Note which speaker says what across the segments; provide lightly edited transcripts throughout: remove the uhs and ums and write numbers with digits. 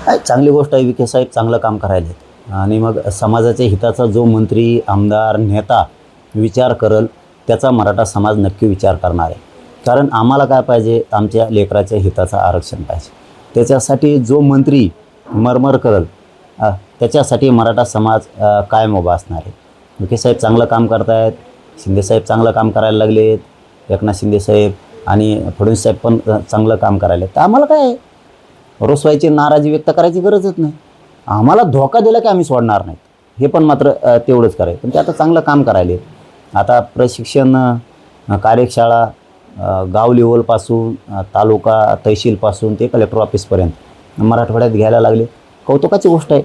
Speaker 1: चांगली गोष्ट आहे, विखे साहेब चांगलं काम करायले आणि मग समाजाच्या हिताचा जो मंत्री, आमदार, नेता विचार करेल त्याचा मराठा समाज नक्की विचार करणार आहे. कारण आम्हाला काय पाहिजे, आमच्या लेकराच्या हिताचं आरक्षण पाहिजे. त्याच्यासाठी जो मंत्री मरमर करेल त्याच्यासाठी मराठा समाज कायम उभा असणार आहे. विखे साहेब चांगलं काम करतायत, शिंदेसाहेब चांगलं काम करायला लागलेत, एकनाथ शिंदेसाहेब आणि फडणवीस साहेब पण चांगलं काम करायला. तर आम्हाला काय रोसवायची, नाराजी व्यक्त करायची गरजच नाही. आम्हाला धोका दिला की आम्ही सोडणार नाहीत, हे पण मात्र तेवढंच करायचं. पण ते आता चांगलं काम करायले. आता प्रशिक्षण कार्यशाळा गाव लेवलपासून तालुका तहसीलपासून ते कलेक्टर ऑफिसपर्यंत मराठवाड्यात घ्यायला लागले. कौतुकाची गोष्ट आहे.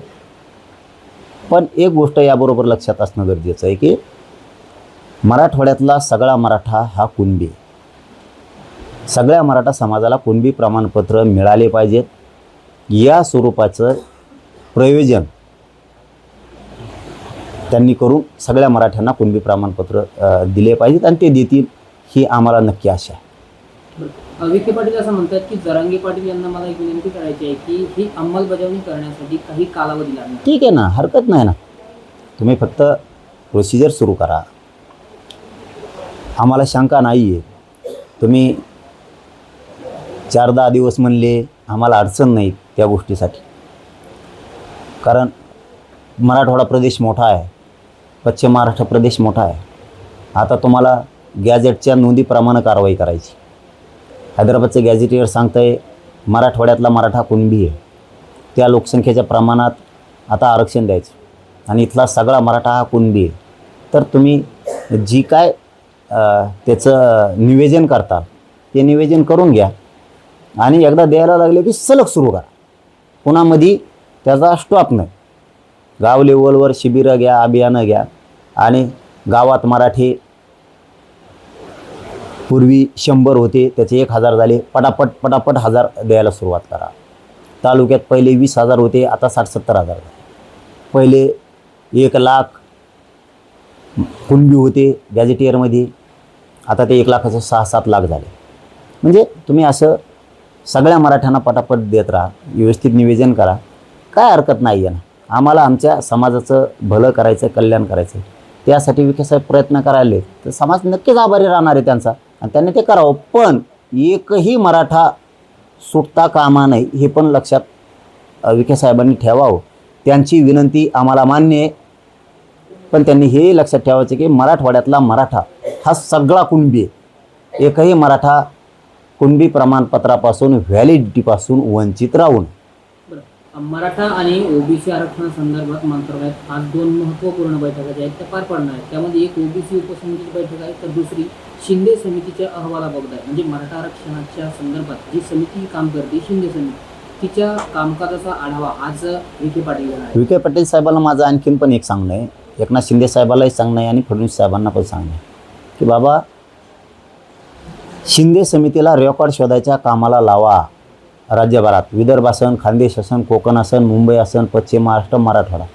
Speaker 1: पण एक गोष्ट याबरोबर लक्षात असणं गरजेचं आहे की मराठवाड्यातला सगळा मराठा हा कुणबी. सगळ्या मराठा समाजाला कुणबी प्रमाणपत्र मिळाले पाहिजेत. या स्वरूपाचं प्रयोजन त्यांनी करून सगळ्या मराठ्यांना कुणबी प्रमाणपत्र दिले पाहिजेत आणि ते देतील ही आम्हाला नक्की आशा आहे.
Speaker 2: विखे पाटील असं म्हणतात की जरांगे पाटील यांना मला एक विनंती करायची आहे की ही अंमलबजावणी करण्यासाठी काही कालावधी लागणार.
Speaker 3: ठीक आहे ना, हरकत नाही ना. तुम्ही फक्त प्रोसिजर सुरू करा. आम्हाला शंका नाही आहे. तुम्ही 4-10 दिवस म्हणले, आम्हाला अडचण नाही त्या गोष्टीसाठी. कारण मराठवाडा प्रदेश मोठा आहे, पश्चिम महाराष्ट्र प्रदेश मोठा आहे. आता तुम्हाला गॅजेटच्या नोंदीप्रमाणे कारवाई करायची. हैदराबादचं गॅजेटियर सांगतं आहे मराठवाड्यातला मराठा कुणबी आहे, त्या लोकसंख्येच्या प्रमाणात आता आरक्षण द्यायचं आणि इथला सगळा मराठा हा कुणबी आहे. तर तुम्ही जी काय त्याचं निवेदन करता ते निवेदन करून घ्या आणि एकदा द्यायला लागले की सलग सुरू करा. पुन्हा त्याचा स्टॉप नाही. गाव लेवलवर शिबिरं घ्या, अभियानं घ्या आणि गावात मराठी पूर्वी 100 होते, त्याचे 1000 झाले. पटापट 1000 द्यायला सुरुवात करा. तालुक्यात पहिले 20,000 होते, आता 60-70 हजार झाले. पहिले 1,00,000 कुणबी होते गॅजेटियरमध्ये, आता ते 1,00,000चं 6-7 लाख झाले. म्हणजे तुम्ही असं सगळ्या मराठ्यांना पटापट देत राहा, व्यवस्थित निवेदन करा, काय हरकत नाही आहे ना. आम्हाला आमच्या समाजाचं भलं करायचं, कल्याण करायचं, त्यासाठी विखे साहेब प्रयत्न करायले. तर समाज नक्कीच आभारी राहणार आहे त्यांचा आणि त्यांनी ते करावं. पण एकही मराठा सुटता कामा नये हे पण लक्षात विखे साहेबांनी ठेवावं. त्यांची विनंती आम्हाला मान्य आहे, पण त्यांनी हे लक्षात ठेवायचं की मराठवाड्यातला मराठा हा सगळा कुणबी आहे. एकही मराठा कुणबी प्रमाणपत्रापासून, व्हॅलिडिटीपासून वंचित राहून.
Speaker 2: मराठा आणि ओबीसी आरक्षणासंदर्भात मंत्रालयात आज 2 महत्त्वपूर्ण बैठका ज्या आहेत त्या पार पडणार आहेत. त्यामध्ये एक ओबीसी उपसमितीची बैठक आहे, तर दुसरी शिंदे समितीच्या अहवालाबाबत आहे. म्हणजे मराठा आरक्षणाच्या संदर्भात जी समिती काम करते, शिंदे समिती, तिच्या कामकाजाचा आढावा आज विखे पाटील घेणार आहे.
Speaker 3: विखे पाटील साहेबांना माझं आणखीन पण एक सांगणं आहे, एकनाथ शिंदे साहेबालाही सांगणं आहे आणि फडणवीस साहेबांना पण सांगणं आहे की बाबा शिंदे समितीला रेकॉर्ड शोधायच्या कामाला लावा. राज्यभरात विदर्भ असन, खानदेश असन, कोकण असन, मुंबई असन, पश्चिम महाराष्ट्र, मराठवाडा,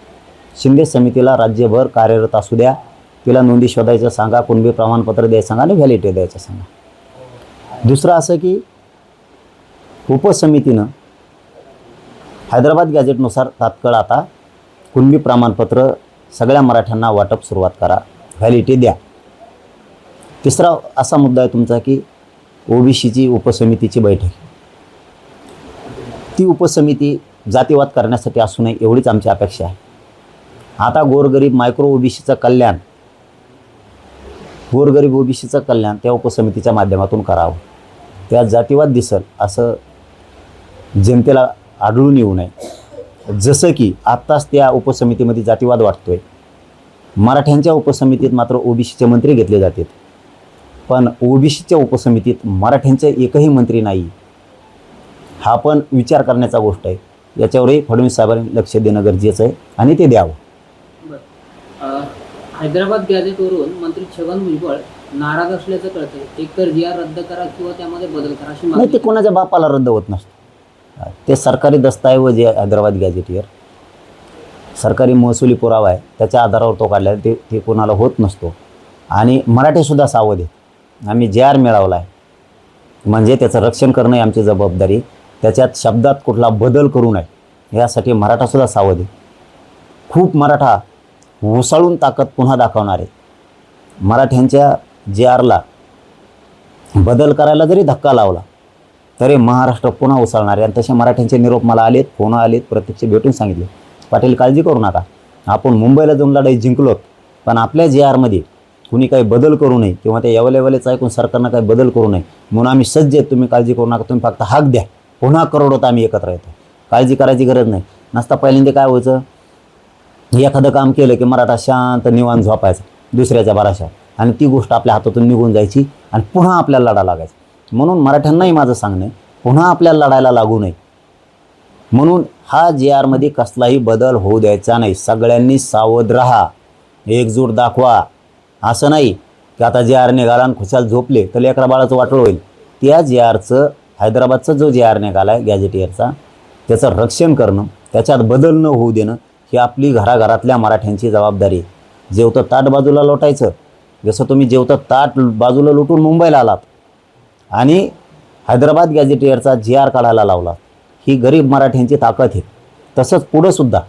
Speaker 3: शिंदे समितीला राज्यभर कार्यरत असू द्या. तिला नोंदी शोधायचं सांगा, कुणबी प्रमाणपत्र द्यायचं सांगा आणि व्हॅलिडिटी द्यायचं सांगा. दुसरं असं की उपसमितीनं हैदराबाद गॅजेटनुसार तात्काळ आता कुणबी प्रमाणपत्र सगळ्या मराठ्यांना वाटप सुरुवात करा, व्हॅलिडिटी द्या. तिसरा असा मुद्दा आहे तुमचा की ओबीसीची उपसमितीची बैठक, ती उपसमिती जातीवाद करण्यासाठी असू नये एवढीच आमची अपेक्षा आहे. आता गोरगरीब मायक्रो ओबीसीचं कल्याण, गोरगरीब ओबीसीचं कल्याण त्या उपसमितीच्या माध्यमातून करावं. त्या जातीवाद दिसेल असं जनतेला आढळून येऊ नये. जसं की आत्ताच त्या उपसमितीमध्ये जातीवाद वाटतोय. मराठ्यांच्या उपसमितीत मात्र ओबीसीचे मंत्री घेतले जातात, पण ओबीसीच्या उपसमितीत मराठ्यांचे एकही मंत्री नाही. हा पण विचार करण्याचा गोष्ट आहे. याच्यावरही फडणवीस साहेबांनी लक्ष देणं गरजेचं आहे आणि ते द्यावं.
Speaker 2: हैदराबाद गॅजेटवरून मंत्री छगन भुजबळ नाराज असल्याचं कळतंय. एकतर जी.आर. रद्द करा किंवा त्यामध्ये बदल करा अशी
Speaker 3: नाही. ते कोणाच्या बापाला रद्द होत नसतं. ते सरकारी दस्तऐवज आहे. हैदराबाद गॅजेटियर सरकारी महसुली पुरावा आहे, त्याच्या आधारावर तो काढला. ते कोणाला होत नसतो. आणि मराठीसुद्धा सावध आहे. आम्ही जी.आर. मिळवला आहे म्हणजे त्याचं रक्षण करणं ही आमची जबाबदारी. त्याच्यात शब्दात कुठला बदल करू नये यासाठी मराठासुद्धा सावध आहे. खूप मराठा उसळून ताकद पुन्हा दाखवणार आहे. मराठ्यांच्या JRला बदल करायला जरी धक्का लावला तरी महाराष्ट्र पुन्हा उसळणार आहे. आणि तसे मराठ्यांचे निरोप मला आलेत, फोन आलेत, प्रत्यक्ष भेटून सांगितले, पाटील काळजी करू नका, आपण मुंबईला जाऊन लढाई जिंकलोत, पण आपल्या JRमध्ये कुणी काही बदल करू नये किंवा ते एवलेवलेच ऐकून सरकारनं काही बदल करू नये म्हणून आम्ही सज्ज आहेत, तुम्ही काळजी करू नका, तुम्ही फक्त हाक द्या, पुन्हा करोडोत आम्ही एकत्र येतो, काळजी करायची गरज नाही. नसता पहिल्यांदा काय व्हायचं, एखादं काम केलं की मराठा शांत निवांत झोपायचा दुसऱ्याच्या भराशा, आणि ती गोष्ट आपल्या हातातून निघून जायची आणि पुन्हा आपल्याला लढा लागायचा. म्हणून मराठ्यांनाही माझं सांगणं आहे, पुन्हा आपल्याला लढायला लागू नये म्हणून हा JRमध्ये कसलाही बदल होऊ द्यायचा नाही. सगळ्यांनी सावध राहा, एकजूट दाखवा. असं नाही की आता JR निघाला आणि खुशाल झोपले तर लेकरा बाळाचं वाटोळ होईल. त्या JRचं, हैदराबादचा जो JR निघाला आहे गॅजेटियरचा, त्याचं रक्षण करणं, त्याच्यात बदल न होऊ देणं ही आपली घराघरातल्या मराठ्यांची जबाबदारी आहे. जेवतं ताट बाजूला लोटायचं, जसं तुम्ही जेवतं ताट बाजूला लुटून मुंबईला आलात आणि हैदराबाद गॅजेटियरचा JR काढायला लावला, ही गरीब मराठ्यांची ताकद आहे. तसंच पुढंसुद्धा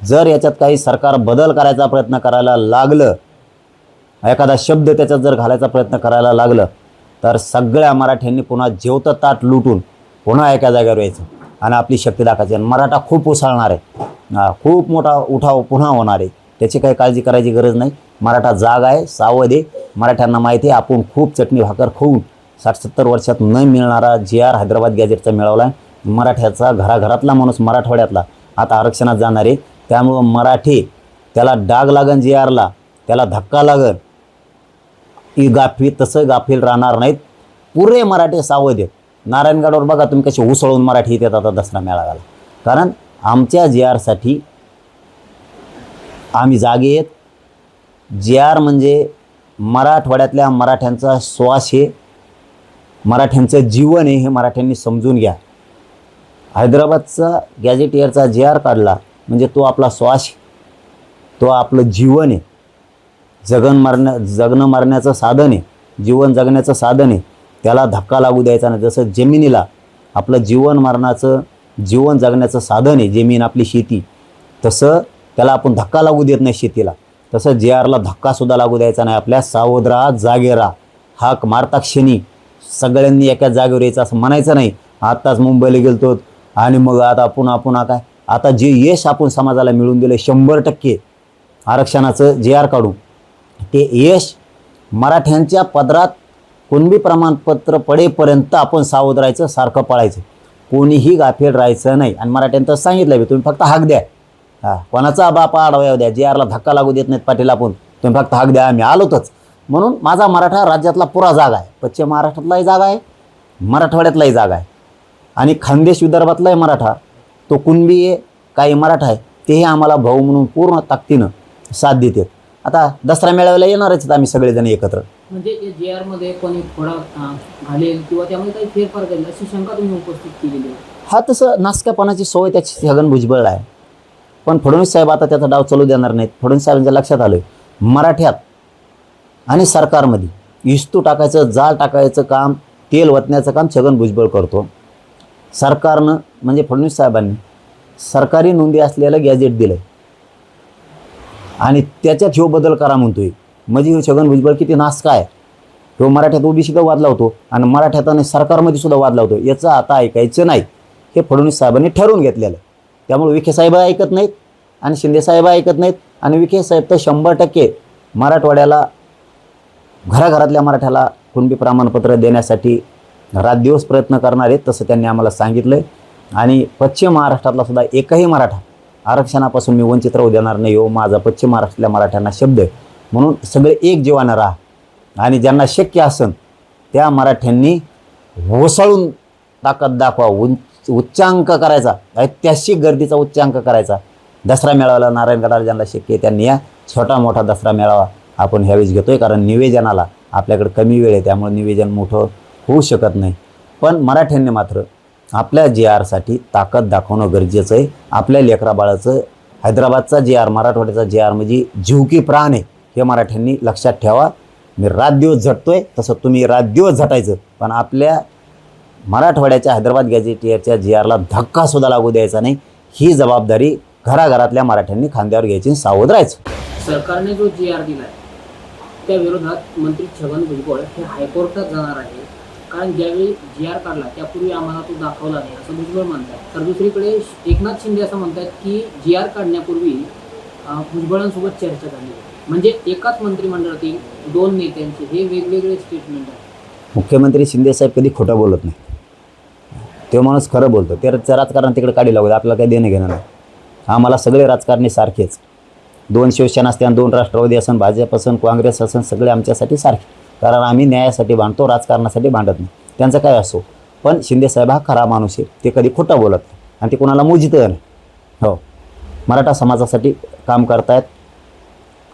Speaker 3: जर याच्यात काही सरकार बदल करायचा प्रयत्न करायला लागलं, एखादा शब्द त्याच्यात जर घालायचा प्रयत्न करायला लागलं तर सगळ्या मराठ्यांनी पुन्हा जेवतं ताट लुटून पुन्हा एका जागेवर यायचं आणि आपली शक्ती दाखवायची. आणि मराठा खूप उसळणार आहे, खूप मोठा उठाव पुन्हा होणार आहे, त्याची काही काळजी करायची गरज नाही. मराठा जाग आहे, सावध आहे. मराठ्यांना माहिती आहे आपण खूप चटणी भाकर खाऊन 60-70 वर्षात न मिळणारा JR हैदराबाद गॅजेटचा मिळवला आहे. मराठ्याचा घराघरातला माणूस मराठवाड्यातला आता आरक्षणात जाणार आहे. त्यामुळं मराठी त्याला डाग लागन, JRला त्याला धक्का लागन, ही तसं गाफील राहणार नाहीत. पुरे मराठी सावध आहेत. नारायणगडावर बघा तुम्ही कसे उसळून मराठी येतात आता दसरा मेळाव्याला, कारण आमच्या JRसाठी आम्ही जागे आहेत. JR म्हणजे मराठवाड्यातल्या मराठ्यांचा श्वास आहे, मराठ्यांचं जीवन आहे, हे मराठ्यांनी समजून घ्या. हैदराबादचा गॅजेटियरचा JR काढला म्हणजे तो आपला श्वास, तो आपलं जीवन आहे, जगणं मरण्याचं साधन आहे, जीवन जगण्याचं साधन आहे. त्याला धक्का लागू द्यायचा नाही. जसं जमिनीला आपलं जीवन जगण्याचं साधन आहे जमीन, आपली शेती, तसं त्याला आपण धक्का लागू देत नाही शेतीला, तसं JRला धक्कासुद्धा लागू द्यायचा नाही. आपल्या सावध राहा, जागे राहा. हाक मारता क्षणी सगळ्यांनी एका जागेवर यायचं असं म्हणायचं नाही, आत्ताच मुंबईला गेलतो आणि मग आता पुन्हा काय. आता जे यश आपण समाजाला मिळवून दिलं 100% आरक्षणाचं JR काढून, ते यश मराठ्यांच्या पदरात कुणबी प्रमाणपत्र पडेपर्यंत आपण सावध राहायचं, सारखं पळायचं, कोणीही गाफील राहायचं नाही. आणि मराठ्यांचं सांगितलं बी, तुम्ही फक्त हाक द्या, कोणाचा बापा आडवा द्या, JRला धक्का लागू देत नाहीत पाटील आपण, तुम्ही फक्त हाक द्या, आम्ही आलोतच. म्हणून माझा मराठा राज्यातला पुरा जागा आहे, पश्चिम महाराष्ट्रातलाही जागा आहे, मराठवाड्यातलाही जागा आहे, आणि खानदेश विदर्भातलाही मराठा, तो कुणबी आहे, काही मराठा आहे, तेही आम्हाला भाऊ म्हणून पूर्ण ताकदीनं साथ देतात. आता दसरा मेळाव्याला येणारच आहेत आम्ही सगळेजण एकत्र.
Speaker 2: म्हणजे JRमध्ये कोणी थोडा घालेल किंवा त्यामध्ये काही फेरफार करेल अशी शंका तुम्ही उपस्थित केलेली आहे.
Speaker 3: हा, तसं नासक्यापणाची सोय त्याची छगन भुजबळ आहे, पण फडणवीस साहेब आता त्याचा डाव चालू देणार नाहीत. फडणवीस साहेबांच्या लक्षात आलं मराठ्यात आणि सरकारमध्ये इस्तू टाकायचं, जाळ टाकायचं काम, तेल वतण्याचं काम छगन भुजबळ करतो. सरकारनं म्हणजे फडणवीस साहेबांनी सरकारी नोंदी असलेलं गॅजेट दिलं आहे आणि त्याच्यात ह्यो बदल करा म्हणतोय. म्हणजे ह्यो छगन भुजबळ किती नासका आहे. ह्यो मराठ्यात ओबीसीचा वाद लावतो आणि मराठ्यात आणि सरकारमध्ये सुद्धा वाद लावतो. याचं आता ऐकायचं नाही, हे फडणवीस साहेबांनी ठरवून घेतलेलं आहे. त्यामुळे विखे साहेब ऐकत नाहीत आणि शिंदे साहेब ऐकत नाहीत, आणि विखे साहेब तर 100% मराठवाड्याला, घराघरातल्या मराठ्याला कुणबी प्रमाणपत्र देण्यासाठी रातदिवस प्रयत्न करणार आहेत, तसं त्यांनी आम्हाला सांगितलं आहे. आणि पश्चिम महाराष्ट्रातला सुद्धा एकही मराठा आरक्षणापासून मी वंचित राहू देणार नाही, हो माझा पश्चिम महाराष्ट्रातल्या मराठ्यांना शब्द आहे. म्हणून सगळे एक जीवानं राहा आणि ज्यांना शक्य असेल त्या मराठ्यांनी होसळून ताकद दाखवा, उच्चांक करायचा, ऐतिहासिक गर्दीचा उच्चांक करायचा. दसरा मेळाव्याला नारायणगडाला ज्यांना शक्य आहे त्यांनी या. छोटा मोठा दसरा मेळावा आपण ह्यावेळेस घेतो आहे, कारण निवेदनाला आपल्याकडे कमी वेळ आहे, त्यामुळे निवेदन मोठं होऊ शकत नाही. पण मराठ्यांनी मात्र आपल्या JRसाठी ताकद दाखवणं गरजेचं आहे. आपल्या लेकरा बाळाचं हैदराबादचा JR, मराठवाड्याचा JR म्हणजे जीव की प्राण आहे, हे मराठ्यांनी लक्षात ठेवा. मी रातदिवस झटतोय, तसं तुम्ही रातदिवस झटायचं, पण आपल्या मराठवाड्याच्या हैदराबाद गॅजेटियरच्या JRला धक्कासुद्धा लागू द्यायचा नाही. ही जबाबदारी घराघरातल्या मराठ्यांनी खांद्यावर घ्यायची, सावध राहायचं.
Speaker 2: सरकारने जो GR दिलाय त्या विरोधात मंत्री छगन भुजबळ हे हायकोर्टात जाणार आहे, कारण ज्यावेळी GR काढला त्यापूर्वी आम्हाला तो दाखवला नाही असं भुजबळ म्हणतात. तर दुसरीकडे एकनाथ शिंदे असं म्हणतात की GR काढण्यापूर्वी भुजबळांसोबत चर्चा झाली. म्हणजे एकाच मंत्रिमंडळातील दोन नेत्यांचे हे वेगवेगळे स्टेटमेंट आहे.
Speaker 3: मुख्यमंत्री शिंदेसाहेब कधी खोटं बोलत नाही. तो माणूस खरं बोलतो. ते राजकारण तिकडे काढी लागू, आपल्याला काही देणं घेणं नाही. आम्हाला सगळे राजकारणी सारखेच, 2 शिवसेना असतील, 2 राष्ट्रवादी असन, भाजप असन, काँग्रेस असन, सगळे आमच्यासाठी सारखे. कारण आम्ही न्यायासाठी भांडतो, राजकारणासाठी भांडत नाही. त्यांचं काय असो, पण शिंदेसाहेब हा खरा माणूस आहे. ते कधी खोटं बोलत नाही आणि ते कोणाला मोजितं नाही. हो, मराठा समाजासाठी काम करतायत,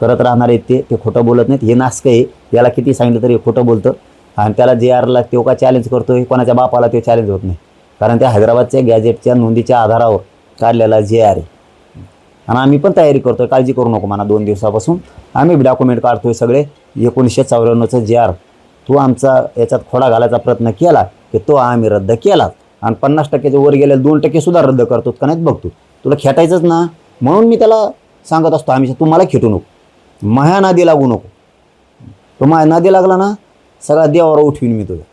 Speaker 3: करत राहणार आहेत. ते खोटं बोलत नाहीत. हे नासकं आहे, याला किती सांगितलं तरी खोटं बोलतं. आणि त्याला GRला तो का चॅलेंज करतो, हे कोणाच्या बापाला ते चॅलेंज होत नाही. कारण त्या हैदराबादच्या गॅजेटच्या नोंदीच्या आधारावर काढलेला GR आहे. आणि आम्ही पण तयारी करतो आहे, काळजी करू नको म्हणा. 2 दिवसापासून आम्ही डॉक्युमेंट काढतो आहे सगळे. 1994चं GR तू आमचा याच्यात खोडा घालायचा प्रयत्न केला की तो आम्ही रद्द केला. आणि 50%च्या वर गेलेले 2% सुद्धा रद्द करतो का नाहीत बघतो. तुला खेटायचंच ना, म्हणून मी त्याला सांगत असतो आम्ही, तू मला खेटू नको, माया नादी लागू नको. तो माया नादी लागला ना, सगळा देवावर उठवीन मी तुझ्या.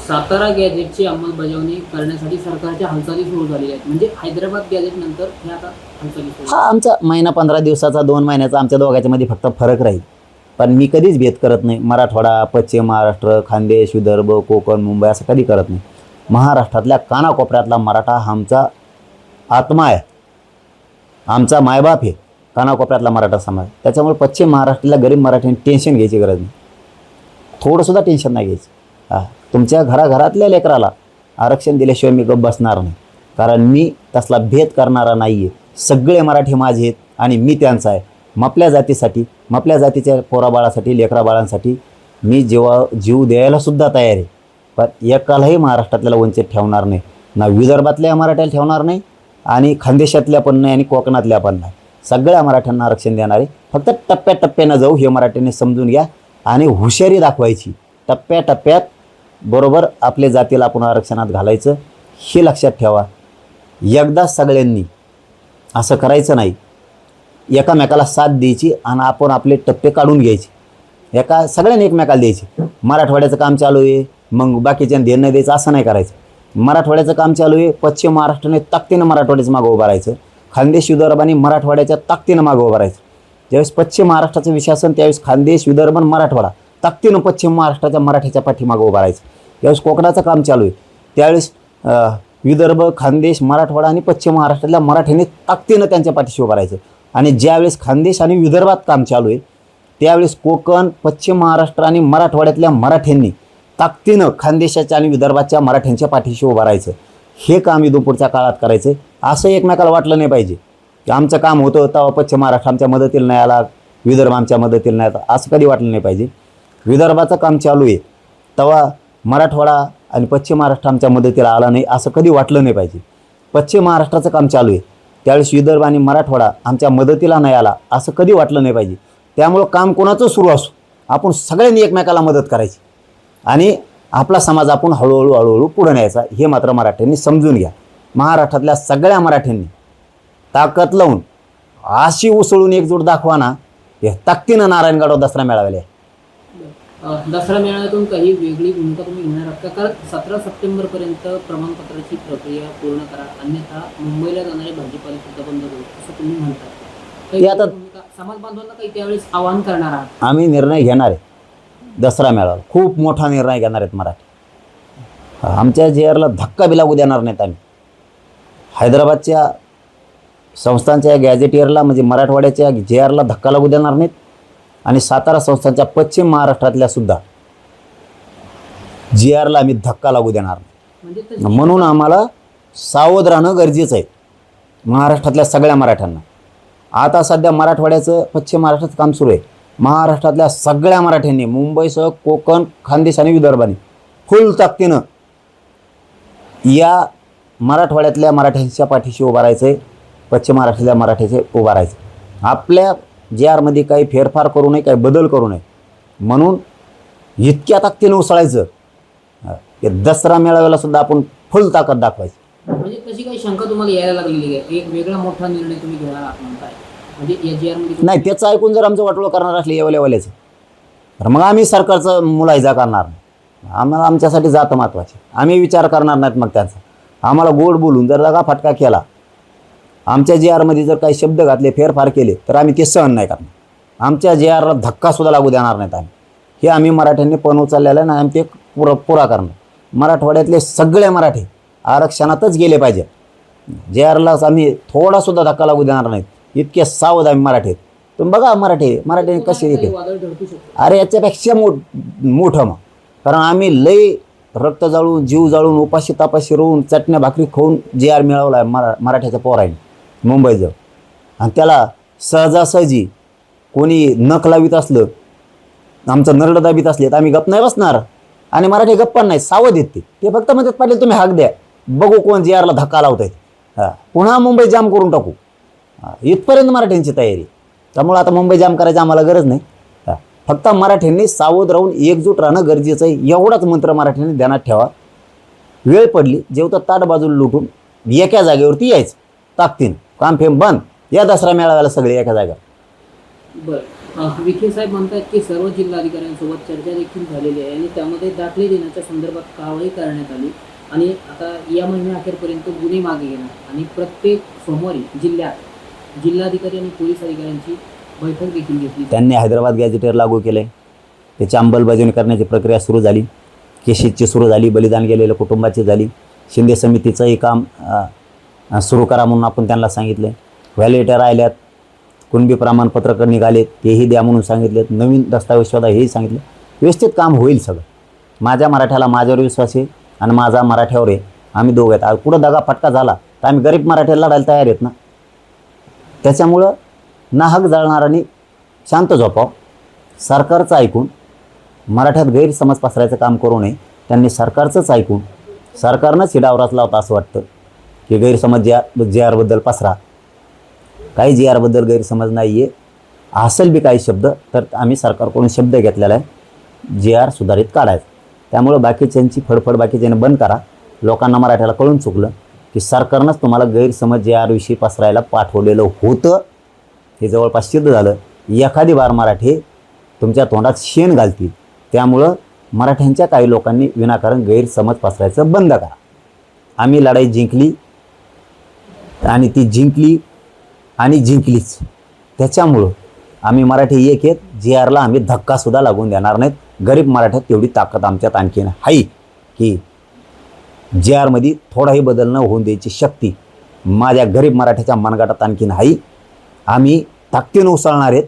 Speaker 2: सातारा गॅजेटची अंमलबजावणी करण्यासाठी सरकारच्या हालचाली सुरू झालेल्या आहेत. म्हणजे हैदराबाद गॅजेट नंतर हे आता हालचाली सुरू.
Speaker 3: हा आमचा महिना 15 दिवसाचा 2 महिन्याचा आमच्या दोघांच्या मध्ये फक्त फरक राहील. पण मी कधीच भेद करत नाही. मराठवाडा, पश्चिम महाराष्ट्र, खानदेश, विदर्भ, कोकण, मुंबई असं कधी करत नाही. महाराष्ट्रातल्या कानाकोपऱ्यातला मराठा हा आमचा आत्मा आहे, आमचा मायबाप आहे. कानाकोपऱ्यातला मराठा समाज. त्याच्यामुळे पश्चिम महाराष्ट्रातल्या गरीब मराठ्यांनी टेन्शन घ्यायची गरज नाही, थोडंसुद्धा टेन्शन नाही घ्यायचं. हां, तुमच्या घराघरातल्या लेकराला आरक्षण दिल्याशिवाय मी गप्प बसणार नाही. कारण मी तसला भेद करणारा नाही आहे. सगळे मराठी माझे आहेत आणि मी त्यांचा आहे. आपल्या जातीसाठी, आपल्या जातीच्या पोराबाळासाठी, लेकराबाळांसाठी मी जीव द्यायलासुद्धा तयार आहे. पण एकालाही महाराष्ट्रातल्याला वंचित ठेवणार नाही. ना विदर्भातल्या मराठ्याला ठेवणार नाही आणि खानदेशातल्या पण नाही आणि कोकणातल्या पण नाही. सगळ्या मराठ्यांना आरक्षण देणार आहे. फक्त टप्प्याटप्प्यानं जाऊ, हे मराठ्यांनी समजून घ्या आणि हुशारी दाखवायची. टप्प्याटप्प्यात बरोबर आपल्या जातीला आपण आरक्षणात घालायचं, हे लक्षात ठेवा. एकदा सगळ्यांनी असं करायचं नाही. एकामेकाला साथ द्यायची आणि आपण आपले टप्पे काढून घ्यायचे. सगळ्यांनी एकमेकाला द्यायचे. मराठवाड्याचं काम चालू आहे मग बाकीच्यांना देणं द्यायचं असं नाही करायचं. मराठवाड्याचं काम चालू आहे, पश्चिम महाराष्ट्राने ताकदीनं मराठवाड्याचं मागं उभं राहायचं. खानदेश विदर्भाने मराठवाड्याच्या ताकदीनं मागं उभं राहायचं. ज्यावेळेस पश्चिम महाराष्ट्राचं विषय असेल त्यावेळेस खानदेश, विदर्भ आणि मराठवाडा ताकदीनं पश्चिम महाराष्ट्राच्या मराठ्याच्या पाठीमागं उभं राहायचं. ज्यावेळेस कोकणाचं काम चालू आहे त्यावेळेस विदर्भ, खानदेश, मराठवाडा आणि पश्चिम महाराष्ट्रातल्या मराठ्यांनी ताकदीनं त्यांच्या पाठीशी उभं राहायचं. आणि ज्यावेळेस खानदेश आणि विदर्भात काम चालू आहे त्यावेळेस कोकण, पश्चिम महाराष्ट्र आणि मराठवाड्यातल्या मराठ्यांनी ताकदीनं खानदेशाच्या आणि विदर्भाच्या मराठ्यांच्या पाठीशी उभं राहायचं. हे काम इथून पुढच्या काळात करायचं. असं एकमेकाला वाटलं नाही पाहिजे की आमचं काम होतं तेव्हा पश्चिम महाराष्ट्र आमच्या मदतीला नाही आला, विदर्भ आमच्या मदतीला नाही आला, असं कधी वाटलं नाही पाहिजे. विदर्भाचं काम चालू आहे तेव्हा मराठवाडा आणि पश्चिम महाराष्ट्र आमच्या मदतीला आला नाही असं कधी वाटलं नाही पाहिजे. पश्चिम महाराष्ट्राचं काम चालू आहे त्यावेळेस विदर्भ आणि मराठवाडा आमच्या मदतीला नाही आला असं कधी वाटलं नाही पाहिजे. त्यामुळं काम कोणाचं सुरू असो आपण सगळ्यांनी एकमेकाला मदत करायची आणि आपला समाज आपण हळूहळू पुढे न्यायचा. हे मात्र मराठ्यांनी समजून घ्या. महाराष्ट्रातल्या सगळ्या मराठ्यांनी ताकद लावून अशी उसळून एकजूट दाखवा ना, हे ताकदीनं नारायणगडावर दसरा मेळावेला आहे.
Speaker 2: दसरा मेळाव्यातून काही वेगळी भूमिका तुम्ही घेणार आहात का? कारण 17 सप्टेंबरपर्यंत प्रमाणपत्राची प्रक्रिया पूर्ण करा, अन्यथा मुंबईला जाणारे भाजीपाले सुद्धा बंद करू असं तुम्ही म्हणता.
Speaker 3: ते आता
Speaker 2: समाज बांधवांना काही त्यावेळेस आवाहन करणार आहात?
Speaker 3: आम्ही निर्णय घेणार आहे. दसरा मेळावा खूप मोठा निर्णय घेणार आहेत मराठी. आमच्या GRला धक्का बी लागू देणार नाहीत आम्ही. हैदराबादच्या संस्थांच्या गॅजेटियरला म्हणजे मराठवाड्याच्या GRला धक्का लागू देणार नाहीत आणि सातारा संस्थांच्या पश्चिम महाराष्ट्रातल्या सुद्धा GRला आम्ही धक्का लागू देणार नाही. म्हणून आम्हाला सावध राहणं गरजेचं आहे महाराष्ट्रातल्या सगळ्या मराठ्यांना. आता सध्या मराठवाड्याचं, पश्चिम महाराष्ट्राचं काम सुरू आहे. महाराष्ट्रातल्या सगळ्या मराठ्यांनी मुंबईसह कोकण, खानदेश आणि विदर्भाने फुल ताकदीनं या मराठवाड्यातल्या मराठ्यांच्या पाठीशी उभं राहायचं आहे. पश्चिम महाराष्ट्रातल्या मराठ्याचे उभं राहायचं. आपल्या GRमध्ये काही फेरफार करू नये, काही बदल करू नये म्हणून इतक्या ताकदीनं उसळायचं. दसरा मेळाव्याला सुद्धा आपण फुल ताकद दाखवायची.
Speaker 2: म्हणजे तशी काही शंका तुम्हाला यायला लागलेली आहे, एक वेगळा मोठा निर्णय तुम्ही घ्यायला आहात म्हणताय, म्हणजे SGR मध्ये
Speaker 3: नाही, त्याचं ऐकून जर आमचं वाटोळं करणार असले एवल्याचं तर मग आम्ही सरकारचं मुलाहिजा करणार नाही. आम्हाला आमच्यासाठी जातं महत्त्वाची, आम्ही विचार करणार नाहीत मग त्याचा. आम्हाला गोड बोलून जर दगा फटका केला, आमच्या JRमध्ये जर काही शब्द घातले, फेरफार केले, तर आम्ही ते सहन नाही करणार. आमच्या JRला धक्कासुद्धा लागू देणार नाहीत आम्ही. हे आम्ही मराठ्यांनी पण उचललेलं आहे ना, आम्ही ते पुरा करणार. मराठवाड्यातले सगळे मराठी आरक्षणातच गेले पाहिजे. JRलाच आम्ही थोडासुद्धा धक्का लागू देणार नाहीत. इतके सावध आम्ही मराठी आहेत. तुम्ही बघा मराठी कसे येते.
Speaker 2: वादळ ठरतू शकतो.
Speaker 3: अरे याच्यापेक्षा मोठं मग, कारण आम्ही लई रक्त जाळून, जीव जाळून, उपाशी तापाशी राहून, चटण्या भाकरी खाऊन JR मिळवला आहे मराठ्याच्या पोराने मुंबईजवळ. आणि त्याला सहजासहजी कोणी नख लावित असलं, आमचं नरड दाबीत असले, तर आम्ही गप्प नाही बसणार. आणि मराठी गप्प पण नाही, सावध येते. ते फक्त म्हणतात पाटील तुम्ही हाक द्या, बघू कोण JRला धक्का लावत आहेत. पुन्हा मुंबई जाम करून टाकू. इथपर्यंत मराठ्यांची तयारी. त्यामुळं आता मुंबई जाम करायची आम्हाला गरज नाही. फक्त मराठ्यांनी सावध राहून एकजूट राहणं गरजेचं आहे. एवढाच मंत्र मराठ्यांनी ध्यानात ठेवा. वेळ पडली जेवतं ताट बाजूला लुटून एका जागेवरती यायचं ताकदीनं. काम फेम बंद. या दसरा मेळाव्याला सगळे एका जागेवर.
Speaker 2: बरं, विखे साहेब म्हणतात की सर्व जिल्हाधिकाऱ्यांसोबत चर्चा देखील झालेली आहे आणि त्यामध्ये दाखले देण्याच्या संदर्भात कारवाई करण्यात आली. आणि आता या महिन्याअखेरपर्यंत गुन्हे मागे घेणार आणि प्रत्येक सोमवारी जिल्ह्यात जिल्हाधिकारी आणि पोलीस अधिकाऱ्यांची बैठक देखील घेतली.
Speaker 3: त्यांनी हैदराबाद गॅझेटेर लागू केले. त्याची अंमलबजावणी करण्याची प्रक्रिया सुरू झाली. केशीची सुरू झाली, बलिदान गेलेल्या कुटुंबाची झाली. शिंदे समितीचंही काम सुरू करा म्हणून आपण त्यांना सांगितलं. व्हॅलिडेटर राहिल्यात, कुणबी प्रमाणपत्रक निघालेत, तेही द्या म्हणून सांगितलेत. नवीन दस्तावेज शोधा हेही सांगितलं. व्यवस्थित काम होईल सगळं. माझ्या मराठ्याला माझ्यावर विश्वास आहे आणि माझा मराठ्यावर आहे. आम्ही दोघं आहेत. पुढं दगा फटका झाला तर आम्ही गरीब मराठ्याला लढायला तयार आहेत ना. त्याच्यामुळं नाहक जाळणाऱ्यांनी शांत झोपाव. सरकारचं ऐकून मराठ्यात गैरसमज पसरायचं काम करू नये. त्यांनी सरकारचंच ऐकून सरकारनंच हिडावराच लावता असं वाटतं की गैरसमज JRबद्दल पसरा. काही JRबद्दल गैरसमज नाही आहे. असेल बी काही शब्द तर आम्ही सरकारकडून शब्द घेतलेला आहे JR सुधारित काढायचं. त्यामुळं बाकीच्यांची फडफड बाकीच्यांनी बंद करा. लोकांना मराठ्याला कळून चुकलं की सरकारनंच तुम्हाला गैरसमज JRविषयी पसरायला पाठवलेलं होतं. हे जवळपास सिद्ध झालं. एखादी बार मराठी तुमच्या तोंडात शेण घालतील. त्यामुळं मराठ्यांच्या काही लोकांनी विनाकारण गैरसमज पसरायचं बंद करा. आम्ही लढाई जिंकली आणि ती जिंकलीच. त्याच्यामुळं आम्ही मराठी एक आहेत. JRला आम्ही धक्कासुद्धा लागून देणार नाहीत. गरीब मराठ्यात तेवढी ताकद आमच्यात आणखीन आहे की JRमध्ये थोडाही बदल न होऊन द्यायची शक्ती माझ्या गरीब मराठ्याच्या मनगटात आणखीन आहे. आम्ही ताकदीनं उसळणार आहेत.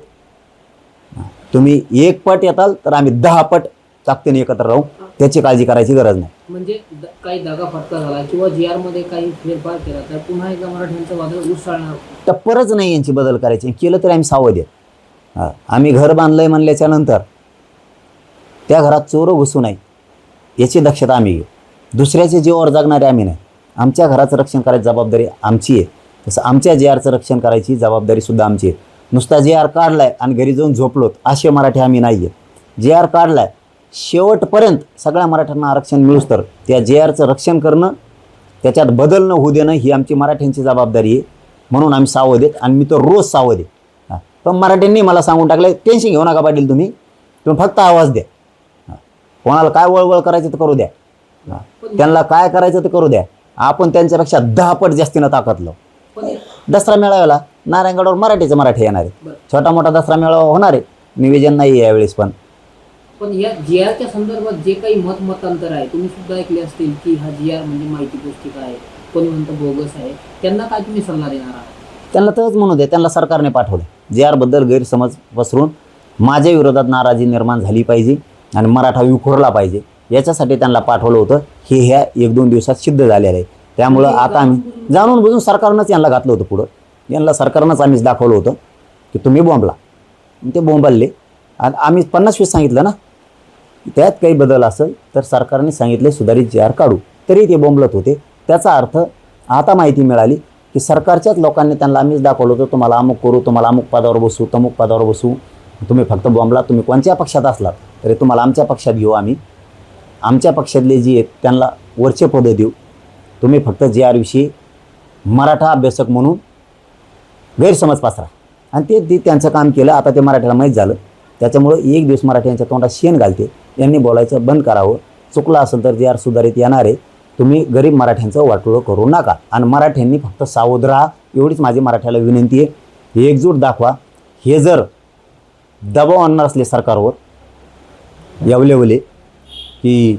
Speaker 3: तुम्ही 1 पट येताल तर आम्ही 10 पट ताकदीने एकत्र राहू. त्याची काळजी करायची गरज नाही.
Speaker 2: म्हणजे काही दगा फटका झाला किंवा JR मध्ये काही फेरफार केला तर पुन्हा एकदा मराठ्यांचं वादळ उसळणार.
Speaker 3: टप्परच नाही यांची बदल करायची. केलं तरी आम्ही सावध आहे. आम्ही घर बांधलंय म्हणल्याच्या नंतर त्या घरात चोरं घुसू नये याची दक्षता आम्ही घेऊ. दुसऱ्याच्या जीवावर जगणारे आम्ही नाही. आमच्या घराचं रक्षण करायची जबाबदारी आमची आहे. तसं आमच्या JRचं रक्षण करायची जबाबदारीसुद्धा आमची आहे. नुसता JR काढलाय आणि घरी जाऊन झोपलोत असे मराठी आम्ही नाही आहे. JR काढलाय शेवटपर्यंत सगळ्या मराठ्यांना आरक्षण मिळूस तर त्या JRचं रक्षण करणं, त्याच्यात बदल न होऊ देणं ही आमची मराठ्यांची जबाबदारी आहे. म्हणून आम्ही सावध आहेत आणि मी तर रोज सावध आहे. पण मराठ्यांनी मला सांगून टाकलं टेन्शन घेऊ नका पाटील, तुम्ही फक्त आवाज द्या. कोणाला काय वळवळ करायचं तर करू द्या. त्यांना काय करायचं तर करू द्या. आपण त्यांच्यापेक्षा 10 पट जास्तीनं ताकद लावू. दसरा मेळाव्याला नारायणगडावर मराठी येणार आहे. छोटा मोठा दसरा मेळावा होणार आहे. निवेदन नाही यावेळेस.
Speaker 2: पण या JRच्या संदर्भात जे काही मतांतर आहे, तुम्ही सुद्धा ऐकले असतील की हा JR म्हणजे माहिती पुस्तिका आहे, कोणी म्हणतं बोगस आहे. त्यांना काय तुम्ही सल्ला देणार आहात?
Speaker 3: त्यांना तसंच म्हणू दे. त्यांना सरकारने पाठवलं. JRबद्दल गैरसमज पसरून माझ्या विरोधात नाराजी निर्माण झाली पाहिजे आणि मराठा विखुरला पाहिजे याच्यासाठी त्यांना पाठवलं होतं. हे ह्या 1-2 दिवसात सिद्ध झालेलं आहे. त्यामुळं आता आम्ही जाणून बुजून सरकारनंच यांना घातलं होतं पुढं. यांना सरकारनंच आम्हीच दाखवलं होतं की तुम्ही बोंबला. ते बोंबलले आणि आम्ही 50-20 सांगितलं ना. त्यात काही बदल असेल तर सरकारने सांगितले सुधारित JR काढू, तरी ते बोंबलत होते. त्याचा अर्थ आता माहिती मिळाली की सरकारच्याच लोकांनी त्यांना आम्हीच दाखवलं होतं तुम्हाला अमुक करू, तुम्हाला अमुक पदावर बसू, तमुक पदावर बसू. तुम्ही फक्त बोंबला. तुम्ही कोणत्या पक्षात असलात तरी तुम्हाला आमच्या पक्षात घेऊ. आम्ही आमच्या पक्षातले जी आहेत त्यांना वरचे पदं देऊ. तुम्ही फक्त जे आर विषयी मराठा अभ्यासक म्हणून गैरसमज पसरा आणि ते त्यांचं काम केलं. आता ते मराठ्याला माहीत झालं. त्याच्यामुळं एक दिवस मराठ्यांच्या तोंडात शेण घालते. यांनी बोलायचं बंद करावं. चुकलं असेल तर जे आर सुधारित येणार आहे. तुम्ही गरीब मराठ्यांचं वाटोळं करू नका आणि मराठ्यांनी फक्त सावध राहा एवढीच माझी मराठ्याला विनंती आहे. एकजूट दाखवा. हे जर दबाव आणणार असले सरकारवर यावलेवले की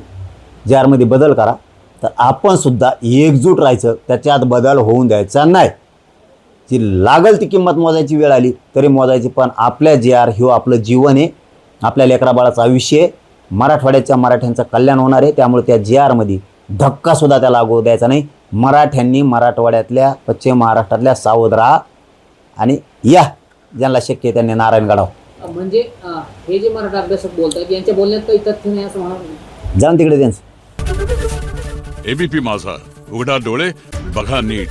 Speaker 3: जे आरमध्ये बदल करा तर आपणसुद्धा एकजूट राहायचं. त्याच्यात बदल होऊन द्यायचा नाही. जी लागल ती किंमत मोजायची वेळ आली तरी मोजायची, पण आपल्या जे आर ह्यो आपलं जीवन आहे, आपल्या लेकराबाळाचं आयुष्य आहे, मराठवाड्याच्या मराठ्यांचं कल्याण होणार आहे. त्यामुळे त्या जे आरमध्ये धक्कासुद्धा त्याला लागू द्यायचा नाही. मराठ्यांनी मराठवाड्यातल्या पश्चिम महाराष्ट्रातल्या सावध राहा आणि या ज्यांना शक्य आहे त्यांनी नारायणगडावर
Speaker 2: म्हणजे हे जे मराठा अभ्यासक बोलतात यांच्या बोलण्यात काही तथ्य नाही असं म्हणा.
Speaker 3: जाऊन तिकडे त्यांचं.
Speaker 4: एबीपी माझा, उघडा डोळे बघा नीट.